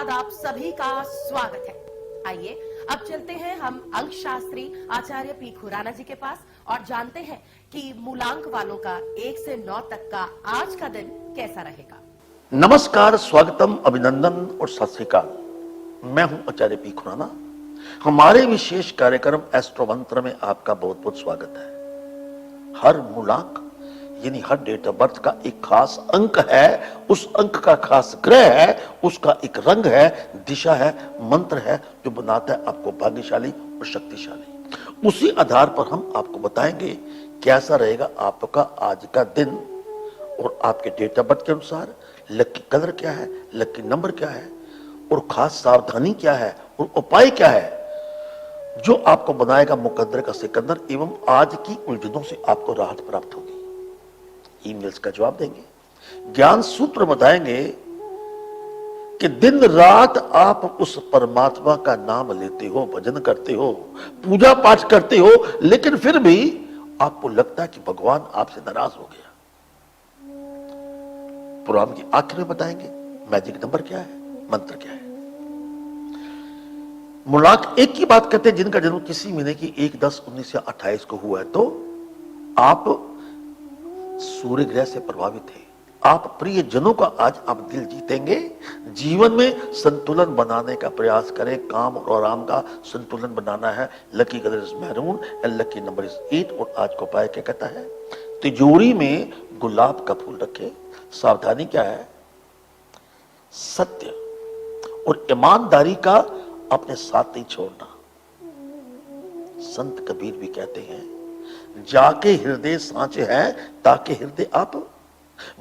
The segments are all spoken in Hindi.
बाद आप सभी का स्वागत है। आइए अब चलते हैं हम अंक शास्त्री आचार्य पी खुराना जी के पास और जानते हैं कि मूलांक वालों का 1 से 9 तक का आज का दिन कैसा रहेगा। नमस्कार, स्वागतम, अभिनंदन और सत श्री अकाल। मैं हूं आचार्य पी खुराना। हमारे विशेष कार्यक्रम एस्ट्रो मंत्र में आपका बहुत बहुत स्वागत है। हर मूलांक यानी हर डेट ऑफ बर्थ का एक खास अंक है, उस अंक का खास ग्रह है, उसका एक रंग है, दिशा है, मंत्र है जो बनाता है आपको भाग्यशाली और शक्तिशाली। उसी आधार पर हम आपको बताएंगे कैसा रहेगा आपका आज का दिन और आपके डेट ऑफ बर्थ के अनुसार लकी कलर क्या है, लकी नंबर क्या है और खास सावधानी क्या है और उपाय क्या है जो आपको बनाएगा मुकद्दर का सिकंदर एवं आज की उलझनों से आपको राहत प्राप्त होगी। ईमेल्स का जवाब देंगे, ज्ञान सूत्र बताएंगे कि दिन रात आप उस परमात्मा का नाम लेते हो, भजन करते हो, पूजा पाठ करते हो, लेकिन फिर भी आपको लगता है कि भगवान आपसे नाराज हो गया। प्रोग्राम की आखिर में बताएंगे मैजिक नंबर क्या है, मंत्र क्या है। मूलांक 1 की बात करते हैं जिनका जन्म किसी महीने की 1, 10, 19 या 28 को हुआ है तो आप सूर्य ग्रह से प्रभावित है। आप प्रिय जनों का आज आप दिल जीतेंगे। जीवन में संतुलन बनाने का प्रयास करें, काम और आराम का संतुलन बनाना है। Lucky colour is maroon and lucky number is 8 और आज को उपाय क्या कहता है, तिजोरी में गुलाब का फूल रखें। सावधानी क्या है, सत्य और ईमानदारी का अपने साथ नहीं छोड़ना। संत कबीर भी कहते हैं जाके हृदय सांचे हैं ताके हृदय आप।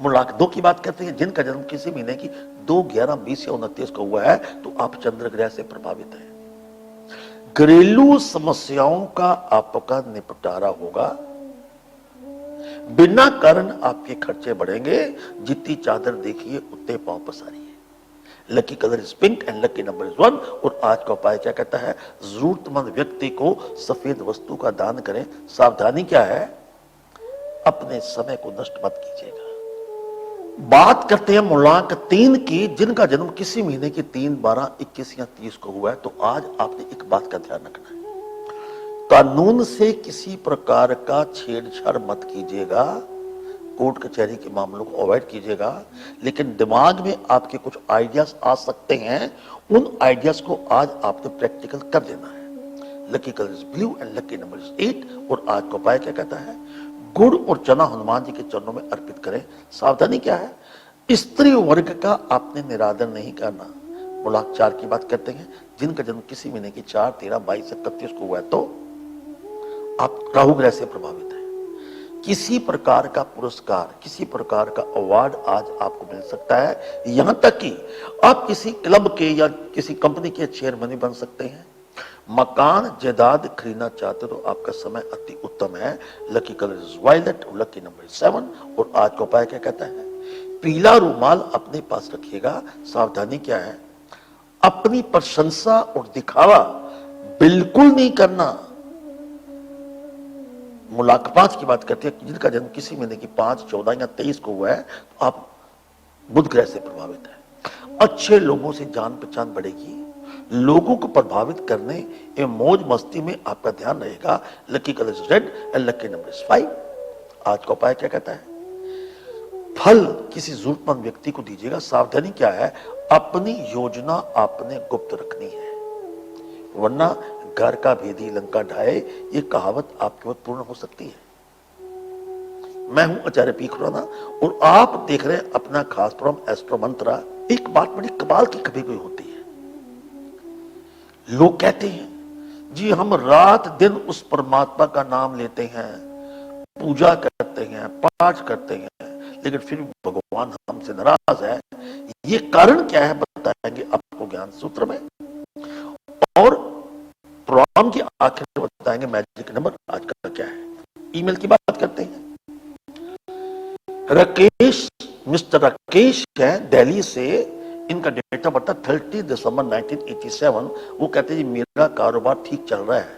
मूलांक 2 की बात करते हैं जिनका जन्म किसी महीने की 2, 11, 20 या 29 को हुआ है तो आप चंद्र ग्रह से प्रभावित हैं। घरेलू समस्याओं का आपका निपटारा होगा। बिना कारण आपके खर्चे बढ़ेंगे। जितनी चादर देखिए उतने पांव पसारिए। Lucky colour is pink and lucky number is 1 और आज का उपाय क्या कहता है, जरूरतमंद व्यक्ति को सफेद वस्तु का दान करें। सावधानी क्या है, अपने समय को नष्ट मत कीजिएगा। बात करते हैं मूलांक 3 की जिनका जन्म किसी महीने की 3, 12, 21 या 30 को हुआ है तो आज आपने एक बात का ध्यान रखना है, कानून से किसी प्रकार का छेड़छाड़ मत कीजिएगा। कोर्ट कचहरी के मामलों को अवॉइड कीजिएगा। लेकिन दिमाग में आपके कुछ आइडियाज आ सकते हैं, उन आइडियाज को आज आपने प्रैक्टिकल कर देना है। Lucky colour is blue and lucky number is 8 और आज का उपाय क्या कहता है, गुड़ और चना हनुमान जी के चरणों में अर्पित करें। सावधानी क्या है, स्त्री वर्ग का आपने निरादर नहीं करना। मूलांक 4 की बात करते हैं जिनका जन्म किसी महीने की 4, 13, 22 या 31 को हुआ है तो आप राहु ग्रह से प्रभावित है। किसी प्रकार का पुरस्कार, किसी प्रकार का अवार्ड आज आपको मिल सकता है। यहां तक कि आप किसी क्लब के या किसी कंपनी के चेयरमैन भी बन सकते हैं। मकान जायदाद खरीदना चाहते हो तो आपका समय अति उत्तम है। लकी कलर इज वायलेट और लकी नंबर इज 7 और आज का उपाय क्या कहता है, पीला रुमाल अपने पास रखिएगा। सावधानी क्या है, अपनी प्रशंसा और दिखावा बिल्कुल नहीं करना। मूलांक 5 की बात करते हैं जिनका जन्म किसी महीने की 5, 14 या 23 को हुआ है तो आप बुध ग्रह से प्रभावित है। अच्छे लोगों से जान पहचान बढ़ेगी। लोगों को प्रभावित करने एवं मौज मस्ती में आपका ध्यान रहेगा। Lucky colour is red and lucky number is 5। आज का उपाय क्या कहता है, फल किसी जरूरतमंद व्यक्ति को दीजिएगा। सावधानी क्या है, अपनी योजना आपने गुप्त रखनी है वरना घर का भेदी लंका ढाए, ये कहावत आपके वक्त पूर्ण हो सकती है। मैं हूं आचार्य पी खुराना और आप देख रहे हैं अपना खास प्रोग्राम एस्ट्रो मंत्रा। एक बात बड़ी कमाल की कभी कोई होती है, लोग कहते हैं जी हम रात दिन उस परमात्मा का नाम लेते हैं, पूजा करते हैं, पाठ करते हैं, लेकिन फिर भगवान हमसे नाराज है। ये कारण क्या है बताएंगे आपको ज्ञान सूत्र में और प्रोग्राम की आखिर में बताएंगे मैजिक नंबर आज का क्या है। ईमेल की बात करते हैं, राकेश, मिस्टर राकेश है दिल्ली से। इनका डेट ऑफ बर्थ 30 दिसंबर 1987। वो कहते हैं मेरा कारोबार ठीक चल रहा है,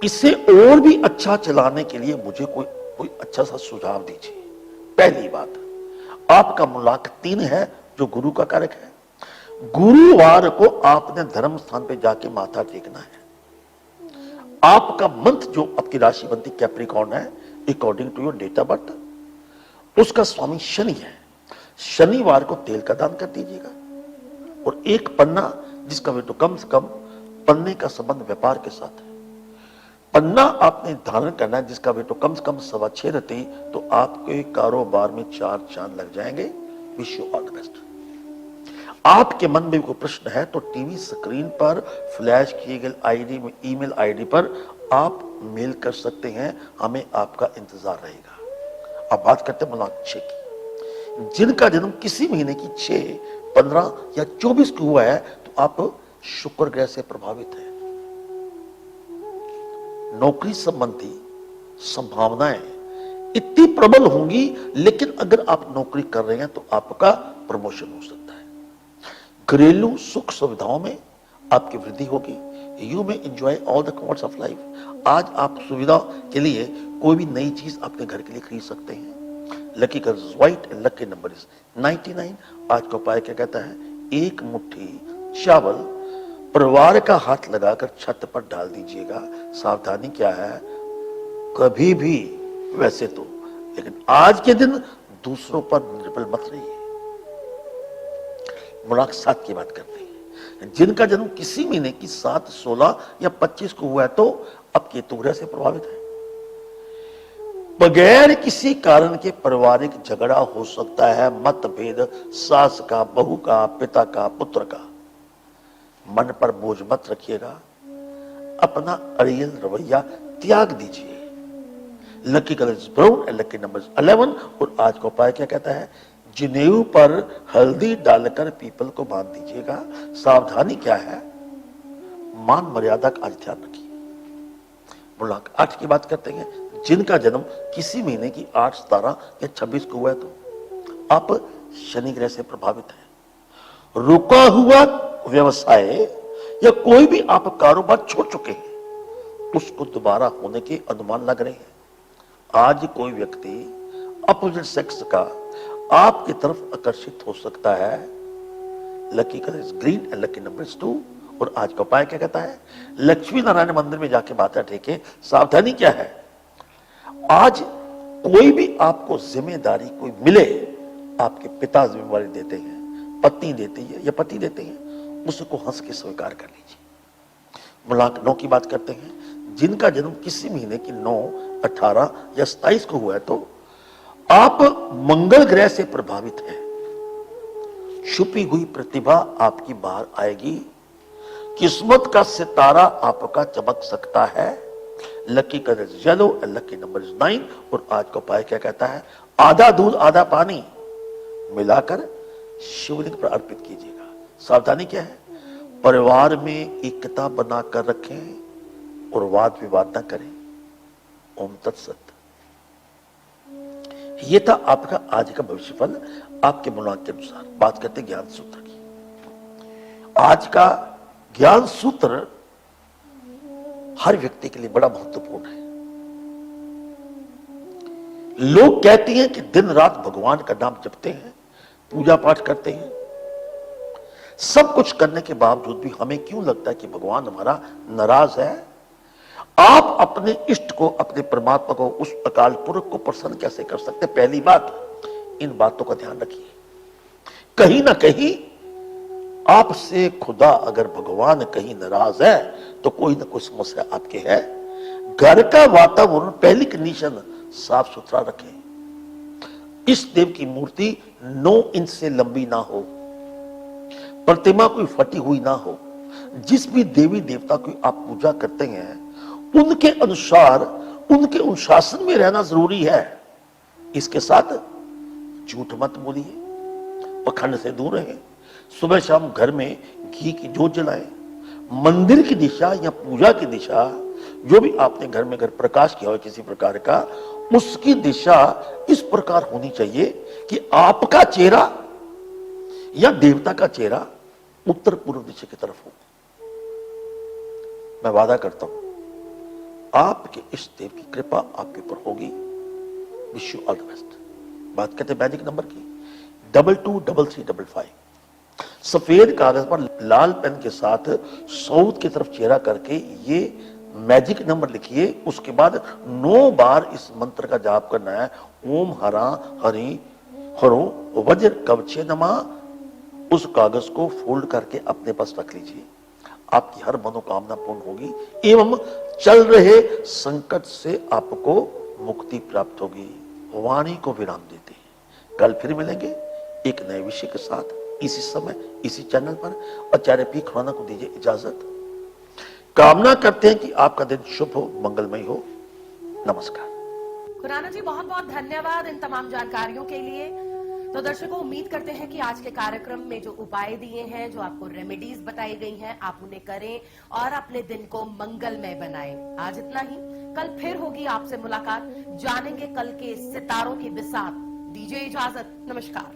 इसे और भी अच्छा चलाने के लिए मुझे कोई अच्छा सा सुझाव दीजिए। पहली बात, आपका मूलांक 3 है जो गुरु का कारक है। गुरुवार को आपने धर्म स्थान पे जाके माथा टेकना है। आपका मंथ जो आपकी राशि बनती कैप्रिकॉर्न है, according to your date of birth, उसका स्वामी शनि है। शनिवार को तेल का दान कर दीजिएगा। और एक पन्ना जिसका वेट कम से कम, पन्ने का संबंध व्यापार के साथ है, पन्ना आपने धारण करना है जिसका वेट कम से कम 6.25 रहती, तो आपके कारोबार में 4 चांद लग जाएंगे। Wish you all the best. आपके मन में कोई प्रश्न है तो टीवी स्क्रीन पर फ्लैश किए गए आईडी में, ईमेल आईडी पर आप मेल कर सकते हैं, हमें आपका इंतजार रहेगा। अब बात करते हैं मुलाक 6 की। जिनका जन्म किसी महीने की 6, 15 या 24 को हुआ है तो आप शुक्र ग्रह से प्रभावित है। नौकरी संबंधी संभावनाएं इतनी प्रबल होंगी, लेकिन अगर आप नौकरी कर रहे हैं तो आपका प्रमोशन हो सकता है। घरेलू सुख सुविधाओं में आपकी वृद्धि होगी। यू में enjoy all the comforts of life. आज आप सुविधा के लिए कोई भी नई चीज अपने घर के लिए खरीद सकते हैं। Lucky colour white and lucky number is 99। आज का उपाय क्या कहता है? एक मुट्ठी चावल परिवार का हाथ लगाकर छत पर डाल दीजिएगा। सावधानी क्या है? कभी भी, वैसे तो, लेकिन आज के दिन दूसरों पर निर्भर मत रहिए। मुलाक 7 की बात करते हैं। जिनका जन्म किसी महीने की 7, 16 या 25 को हुआ है तो अब केतु ग्रह से प्रभावित है। बगैर किसी कारण के पारिवारिक झगड़ा हो सकता है, मतभेद सास का, बहू का, पिता का, पुत्र का। मन पर बोझ मत रखिएगा, अपना अड़ियल रवैया त्याग दीजिए। Lucky colour is brown and lucky number 11। और आज का उपाय क्या कहता है? जनेऊ पर हल्दी डालकर पीपल को बांध दीजिएगा। सावधानी क्या है? मान मर्यादा का आज ध्यान रखिए। मुलाक 8 की बात करते हैं। जिनका जन्म किसी महीने की 8, 17 या 26 को हुआ है तो आप शनि ग्रह से प्रभावित है। रुका हुआ व्यवसाय या कोई भी आप कारोबार छोड़ चुके हैं, उसको दोबारा होने के अनुमान लग रहे हैं। आज कोई व्यक्ति अपोजिट सेक्स का आपकी तरफ आकर्षित हो सकता है। Lucky colour is green and lucky number is 2। और आज का उपाय क्या कहता है? लक्ष्मी नारायण मंदिर में जाके माथा टेके। सावधानी क्या है? आज कोई भी आपको जिम्मेदारी कोई मिले, आपके पिता जिम्मेवारी देते हैं, पत्नी देती है या पति देते हैं, उसको हंस के स्वीकार कर लीजिए। मुलाक 9 की बात करते हैं। जिनका जन्म किसी महीने की 9, 18 या 27 को हुआ है तो आप मंगल ग्रह से प्रभावित हैं। छुपी हुई प्रतिभा आपकी बाहर आएगी। किस्मत का सितारा आपका चमक सकता है। Lucky colour is yellow and lucky number is 9। और आज का उपाय क्या कहता है? आधा दूध आधा पानी मिलाकर शिवलिंग पर अर्पित कीजिएगा। सावधानी क्या है? परिवार में एकता बनाकर रखें और वाद विवाद न करें। ओम तत्सत। ये था आपका आज का भविष्यफल आपके मुलाक के अनुसार। बात करते ज्ञान सूत्र की। आज का ज्ञान सूत्र हर व्यक्ति के लिए बड़ा महत्वपूर्ण है। लोग कहते हैं कि दिन रात भगवान का नाम जपते हैं, पूजा पाठ करते हैं, सब कुछ करने के बावजूद भी हमें क्यों लगता है कि भगवान हमारा नाराज है? आप अपने इष्ट को, अपने परमात्मा को, उस अकाल पुरख को प्रसन्न कैसे कर सकते? पहली बात, इन बातों का ध्यान रखिए। कहीं ना कहीं आपसे खुदा, अगर भगवान कहीं नाराज है तो कोई ना कोई समस्या आपके है। घर का वातावरण, पहली कंडीशन, साफ सुथरा रखें। इस देव की मूर्ति 9 इंच से लंबी ना हो, प्रतिमा कोई फटी हुई ना हो। जिस भी देवी देवता की आप पूजा करते हैं उनके अनुसार, उनके अनुशासन में रहना जरूरी है। इसके साथ झूठ मत बोलिए, पखंड से दूर रहें। सुबह शाम घर में घी की जोत जलाएं। मंदिर की दिशा या पूजा की दिशा, जो भी आपने घर में अगर प्रकाश किया हो किसी प्रकार का, उसकी दिशा इस प्रकार होनी चाहिए कि आपका चेहरा या देवता का चेहरा उत्तर पूर्व दिशा की तरफ हो। मैं वादा करता हूं आपके इस देव की कृपा आपके ऊपर होगी। Wish you all the best. बात करते हैं मैजिक नंबर की। 222355। सफेद कागज पर लाल पेन के साथ साउथ की तरफ चेहरा करके ये मैजिक नंबर लिखिए। उसके बाद 9 बार इस मंत्र का जाप करना है। ओम हरा हरि हरो वज्र कवचे नमः। उस कागज को फोल्ड करके अपने पास रख लीजिए। आपकी हर मनोकामना पूर्ण होगी एवं चल रहे संकट से आपको मुक्ति प्राप्त होगी। वाणी को विराम देते हैं। कल फिर मिलेंगे एक नए विषय के साथ, इसी समय इसी चैनल पर। आचार्य पी खुराना को दीजिए इजाजत। कामना करते हैं कि आपका दिन शुभ हो, मंगलमय हो। नमस्कार। खुराना जी, बहुत बहुत धन्यवाद इन तमाम जानकारियों के लिए। तो दर्शकों, उम्मीद करते हैं कि आज के कार्यक्रम में जो उपाय दिए हैं, जो आपको रेमेडीज बताई गई हैं, आप उन्हें करें और अपने दिन को मंगलमय बनाएं। आज इतना ही, कल फिर होगी आपसे मुलाकात। जानेंगे कल के सितारों की बिसात। दीजिए इजाजत, नमस्कार।